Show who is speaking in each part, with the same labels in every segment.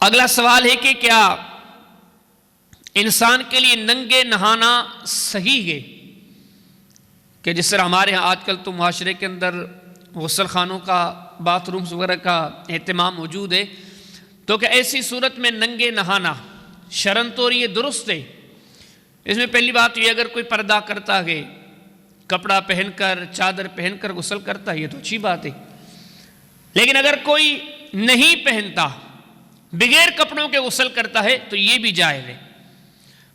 Speaker 1: اگلا سوال ہے کہ کیا انسان کے لیے ننگے نہانا صحیح ہے؟ کہ جس طرح ہمارے ہاں آج کل تو معاشرے کے اندر غسل خانوں کا، باتھ رومز وغیرہ کا اہتمام موجود ہے، تو کہ ایسی صورت میں ننگے نہانا شرعاً تو یہ درست ہے؟ اس میں پہلی بات یہ، اگر کوئی پردہ کرتا ہے، کپڑا پہن کر، چادر پہن کر غسل کرتا ہے، یہ تو اچھی بات ہے. لیکن اگر کوئی نہیں پہنتا، بغیر کپڑوں کے غسل کرتا ہے تو یہ بھی جائز ہے.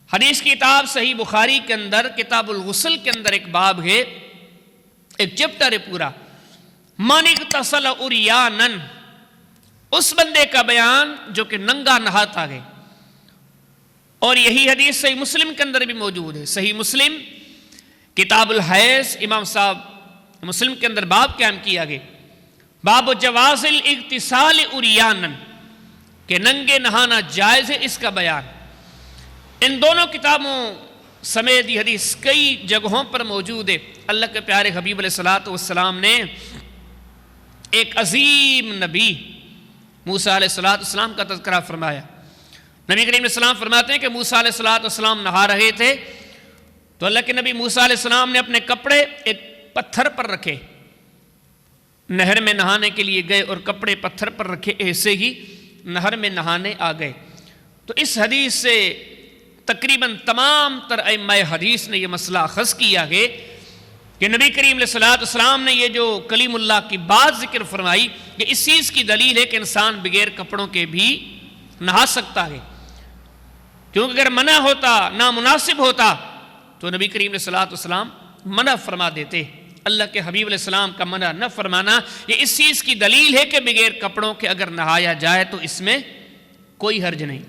Speaker 1: حدیث کی کتاب صحیح بخاری کے اندر کتاب الغسل کے اندر ایک باب ہے، ایک چیپٹر ہے پورا، من اغتسل عریانا، اس بندے کا بیان جو کہ ننگا نہاتا ہے. اور یہی حدیث صحیح مسلم کے اندر بھی موجود ہے. صحیح مسلم کتاب الحیض، امام صاحب مسلم کے اندر باب قائم کیا گیا، باب جواز الاغتسال عریانا، کہ ننگے نہانا جائز ہے، اس کا بیان. ان دونوں کتابوں سمیت یہ حدیث کئی جگہوں پر موجود ہے. اللہ کے پیارے حبیب علیہ السلام نے ایک عظیم نبی موسیٰ علیہ السلام کا تذکرہ فرمایا. نبی کریم علیہ السلام فرماتے ہیں کہ موسیٰ علیہ السلام نہا رہے تھے تو اللہ کے نبی موسیٰ علیہ السلام نے اپنے کپڑے ایک پتھر پر رکھے، نہر میں نہانے کے لیے گئے اور کپڑے پتھر پر رکھے، ایسے ہی نہر میں نہانے آ گئے. تو اس حدیث سے تقریباً تمام تر ائمہ حدیث نے یہ مسئلہ اخذ کیا ہے کہ نبی کریم علیہ السلام نے یہ جو کلیم اللہ کی بات ذکر فرمائی، کہ اس چیز کی دلیل ہے کہ انسان بغیر کپڑوں کے بھی نہا سکتا ہے. کیونکہ اگر منع ہوتا، نامناسب ہوتا، تو نبی کریم علیہ السلام منع فرما دیتے. اللہ کے حبیب علیہ السلام کا منع نہ فرمانا یہ اس چیز کی دلیل ہے کہ بغیر کپڑوں کے اگر نہایا جائے تو اس میں کوئی حرج نہیں.